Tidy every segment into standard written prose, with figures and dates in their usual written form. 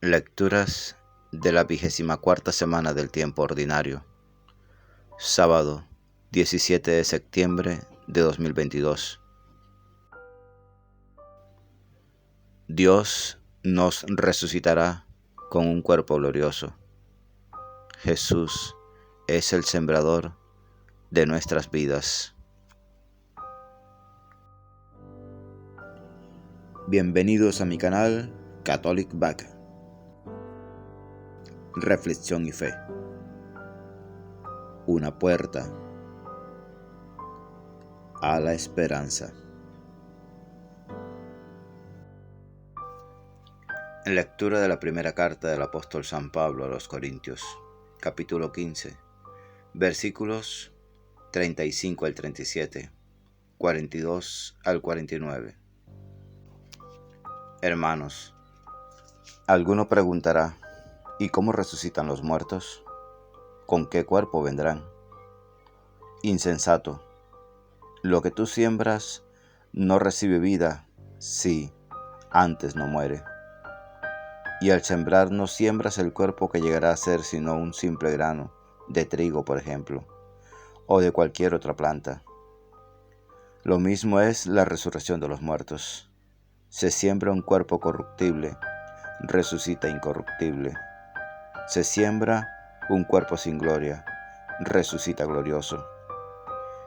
Lecturas de la 24ª semana del tiempo ordinario. Sábado, 17 de septiembre de 2022. Dios nos resucitará con un cuerpo glorioso. Jesús es el sembrador de nuestras vidas. Bienvenidos a mi canal Catholic Back. Reflexión y fe. Una puerta a la esperanza. Lectura de la primera carta del apóstol San Pablo a los Corintios, capítulo 15, versículos 35 al 37, 42 al 49. Hermanos, alguno preguntará, ¿y cómo resucitan los muertos? ¿Con qué cuerpo vendrán? Insensato, lo que tú siembras no recibe vida si antes no muere. Y al sembrar no siembras el cuerpo que llegará a ser sino un simple grano de trigo, por ejemplo, o de cualquier otra planta. Lo mismo es la resurrección de los muertos. Se siembra un cuerpo corruptible, resucita incorruptible. Se siembra un cuerpo sin gloria, resucita glorioso.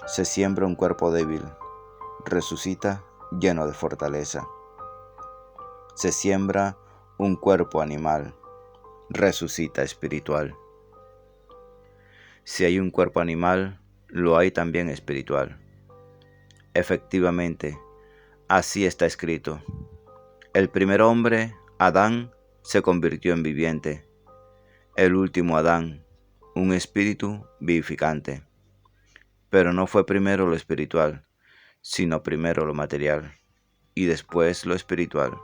Se siembra un cuerpo débil, resucita lleno de fortaleza. Se siembra un cuerpo animal, resucita espiritual. Si hay un cuerpo animal, lo hay también espiritual. Efectivamente, así está escrito. El primer hombre, Adán, se convirtió en viviente. El último Adán, un espíritu vivificante. Pero no fue primero lo espiritual, sino primero lo material, y después lo espiritual.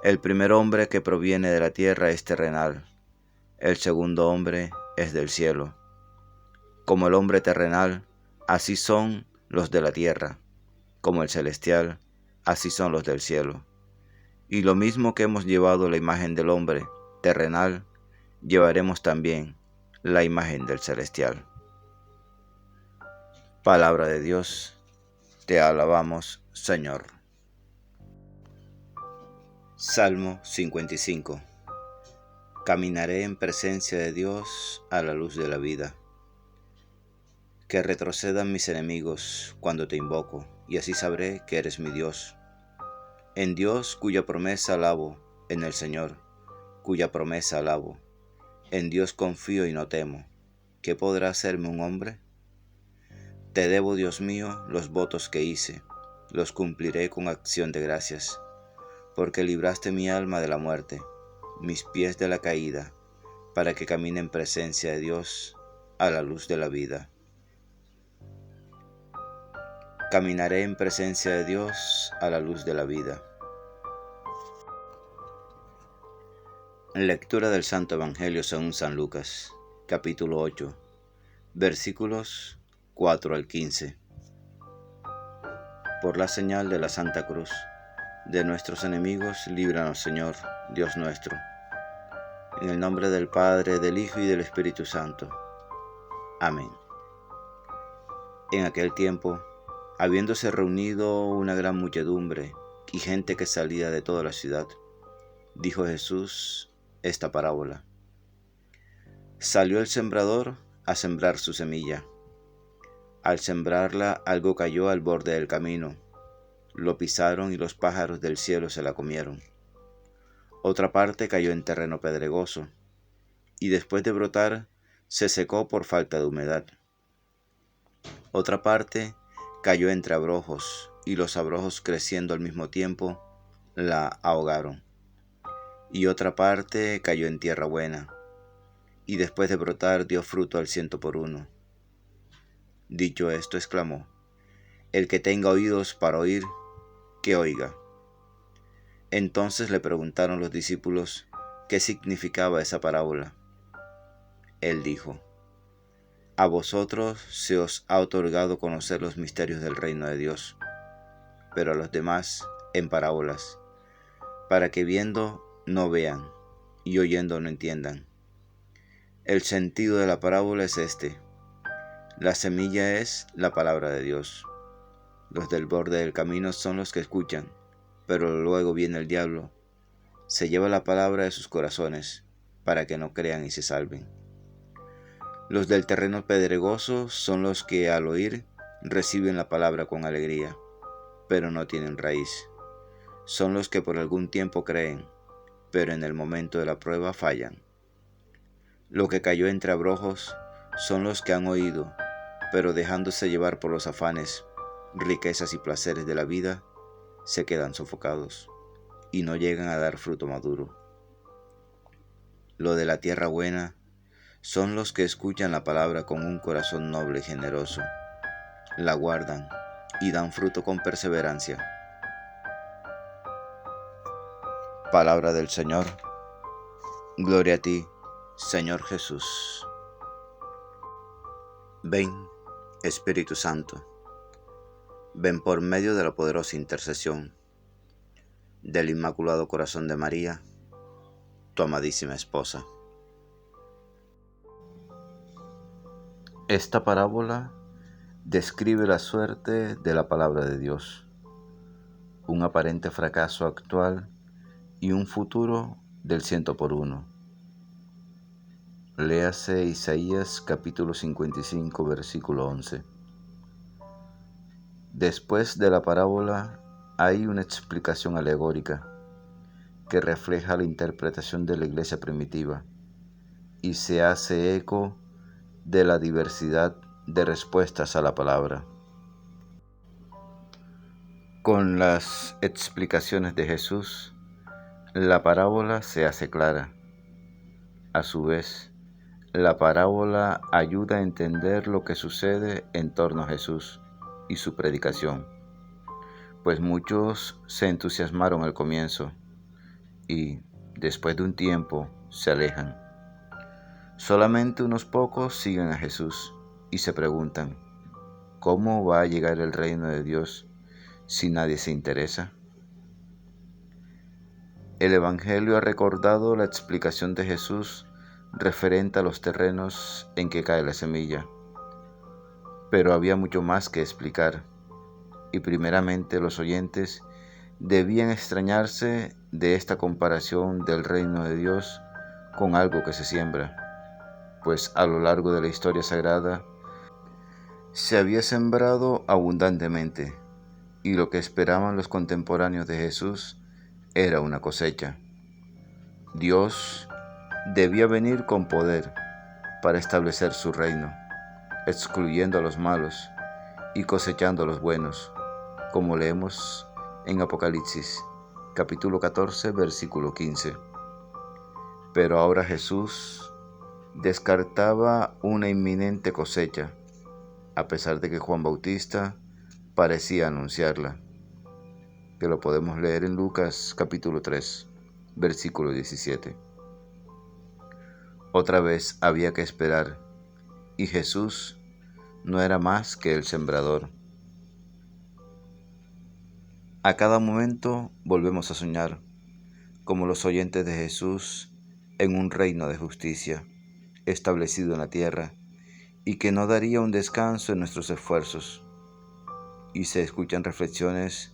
El primer hombre que proviene de la tierra es terrenal. El segundo hombre es del cielo. Como el hombre terrenal, así son los de la tierra. Como el celestial, así son los del cielo. Y lo mismo que hemos llevado la imagen del hombre terrenal, llevaremos también la imagen del celestial. Palabra de Dios, te alabamos, Señor. Salmo 55. Caminaré en presencia de Dios a la luz de la vida. Que retrocedan mis enemigos cuando te invoco, y así sabré que eres mi Dios. En Dios cuya promesa alabo, en el Señor, cuya promesa alabo. En Dios confío y no temo. ¿Qué podrá hacerme un hombre? Te debo, Dios mío, los votos que hice, los cumpliré con acción de gracias, porque libraste mi alma de la muerte, mis pies de la caída, para que camine en presencia de Dios a la luz de la vida. Caminaré en presencia de Dios a la luz de la vida. Lectura del Santo Evangelio según San Lucas, capítulo 8, versículos 4 al 15. Por la señal de la Santa Cruz, de nuestros enemigos, líbranos, Señor, Dios nuestro. En el nombre del Padre, del Hijo y del Espíritu Santo. Amén. En aquel tiempo, habiéndose reunido una gran muchedumbre y gente que salía de toda la ciudad, dijo Jesús esta parábola. Salió el sembrador a sembrar su semilla. Al sembrarla, algo cayó al borde del camino. Lo pisaron y los pájaros del cielo se la comieron. Otra parte cayó en terreno pedregoso, y después de brotar, se secó por falta de humedad. Otra parte cayó entre abrojos, y los abrojos creciendo al mismo tiempo, la ahogaron. Y otra parte cayó en tierra buena, y después de brotar dio fruto al 100 por 1. Dicho esto, exclamó: El que tenga oídos para oír, que oiga. Entonces le preguntaron los discípulos qué significaba esa parábola. Él dijo: A vosotros se os ha otorgado conocer los misterios del reino de Dios, pero a los demás en parábolas, para que viendo no vean y oyendo no entiendan. El sentido de la parábola es este. La semilla es la palabra de Dios. Los del borde del camino son los que escuchan, pero luego viene el diablo, se lleva la palabra de sus corazones, para que no crean y se salven. Los del terreno pedregoso son los que al oír reciben la palabra con alegría, pero no tienen raíz. Son los que por algún tiempo creen, pero en el momento de la prueba fallan. Lo que cayó entre abrojos son los que han oído, pero dejándose llevar por los afanes, riquezas y placeres de la vida, se quedan sofocados y no llegan a dar fruto maduro. Lo de la tierra buena son los que escuchan la palabra con un corazón noble y generoso, la guardan y dan fruto con perseverancia. Palabra del Señor. Gloria a ti, Señor Jesús. Ven, Espíritu Santo. Ven por medio de la poderosa intercesión del Inmaculado Corazón de María, tu amadísima esposa. Esta parábola describe la suerte de la palabra de Dios, un aparente fracaso actual y un futuro del 100%. Léase Isaías capítulo 55, versículo 11. Después de la parábola hay una explicación alegórica que refleja la interpretación de la iglesia primitiva y se hace eco de la diversidad de respuestas a la palabra. Con las explicaciones de Jesús, la parábola se hace clara. A su vez, la parábola ayuda a entender lo que sucede en torno a Jesús y su predicación, pues muchos se entusiasmaron al comienzo y, después de un tiempo, se alejan. Solamente unos pocos siguen a Jesús y se preguntan, ¿cómo va a llegar el reino de Dios si nadie se interesa? El Evangelio ha recordado la explicación de Jesús referente a los terrenos en que cae la semilla. Pero había mucho más que explicar, y primeramente los oyentes debían extrañarse de esta comparación del reino de Dios con algo que se siembra, pues a lo largo de la historia sagrada se había sembrado abundantemente, y lo que esperaban los contemporáneos de Jesús era una cosecha. Dios debía venir con poder para establecer su reino, excluyendo a los malos y cosechando a los buenos, como leemos en Apocalipsis, capítulo 14, versículo 15. Pero ahora Jesús descartaba una inminente cosecha, a pesar de que Juan Bautista parecía anunciarla, que lo podemos leer en Lucas, capítulo 3, versículo 17. Otra vez había que esperar, y Jesús no era más que el sembrador. A cada momento volvemos a soñar, como los oyentes de Jesús, en un reino de justicia, establecido en la tierra, y que no daría un descanso en nuestros esfuerzos. Y se escuchan reflexiones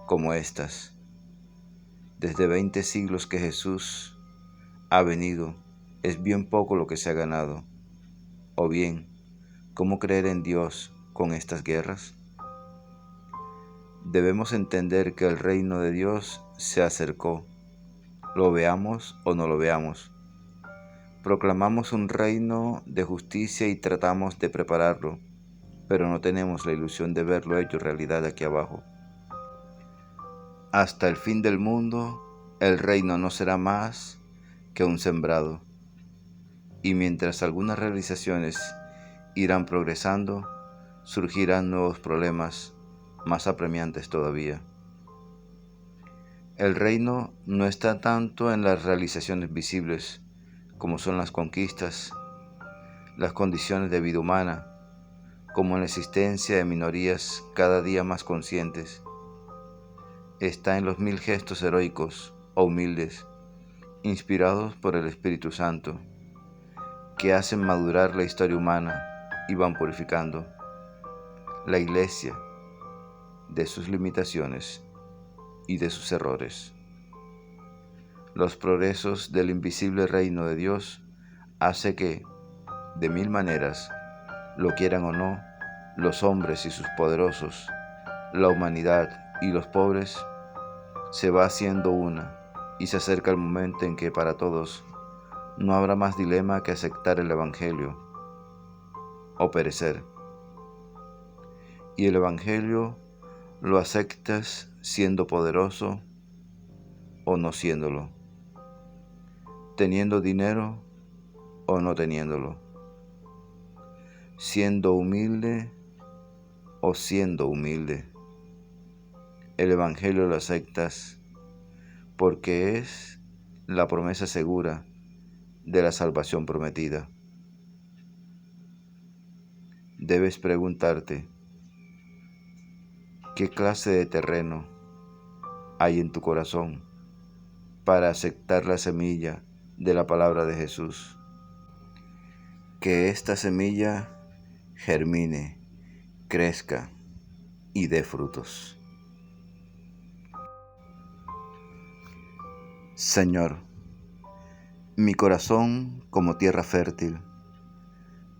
como estas. Desde 20 siglos que Jesús ha venido, es bien poco lo que se ha ganado. O bien, ¿cómo creer en Dios con estas guerras? Debemos entender que el reino de Dios se acercó, lo veamos o no lo veamos. Proclamamos un reino de justicia y tratamos de prepararlo, pero no tenemos la ilusión de verlo hecho realidad aquí abajo. Hasta el fin del mundo, el reino no será más que un sembrado. Y mientras algunas realizaciones irán progresando, surgirán nuevos problemas más apremiantes todavía. El reino no está tanto en las realizaciones visibles, como son las conquistas, las condiciones de vida humana, como en la existencia de minorías cada día más conscientes. Está en los 1000 gestos heroicos o humildes inspirados por el Espíritu Santo, que hacen madurar la historia humana y van purificando la Iglesia de sus limitaciones y de sus errores. Los progresos del invisible reino de Dios hace que, de mil maneras, lo quieran o no, los hombres y sus poderosos, la humanidad y los pobres, se va haciendo una, y se acerca el momento en que para todos no habrá más dilema que aceptar el Evangelio o perecer. Y el Evangelio lo aceptas siendo poderoso o no siéndolo, teniendo dinero o no teniéndolo, siendo humilde o siendo humilde. El Evangelio lo aceptas porque es la promesa segura de la salvación prometida. Debes preguntarte, ¿qué clase de terreno hay en tu corazón para aceptar la semilla de la palabra de Jesús? Que esta semilla germine, crezca y dé frutos. Señor, mi corazón como tierra fértil,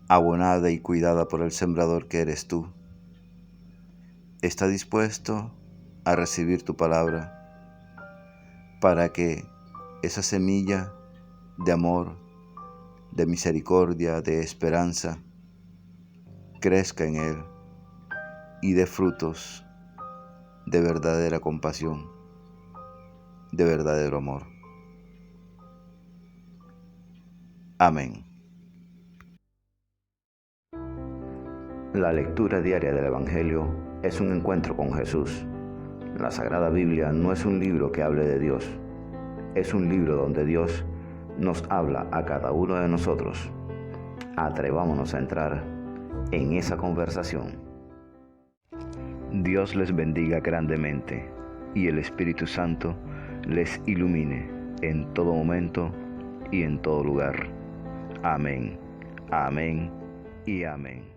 abonada y cuidada por el sembrador que eres tú, está dispuesto a recibir tu palabra para que esa semilla de amor, de misericordia, de esperanza, crezca en él y dé frutos de verdadera compasión, de verdadero amor. Amén. La lectura diaria del Evangelio es un encuentro con Jesús. La Sagrada Biblia no es un libro que hable de Dios, es un libro donde Dios nos habla a cada uno de nosotros. Atrevámonos a entrar en esa conversación. Dios les bendiga grandemente y el Espíritu Santo les ilumine en todo momento y en todo lugar. Amén, amén y amén.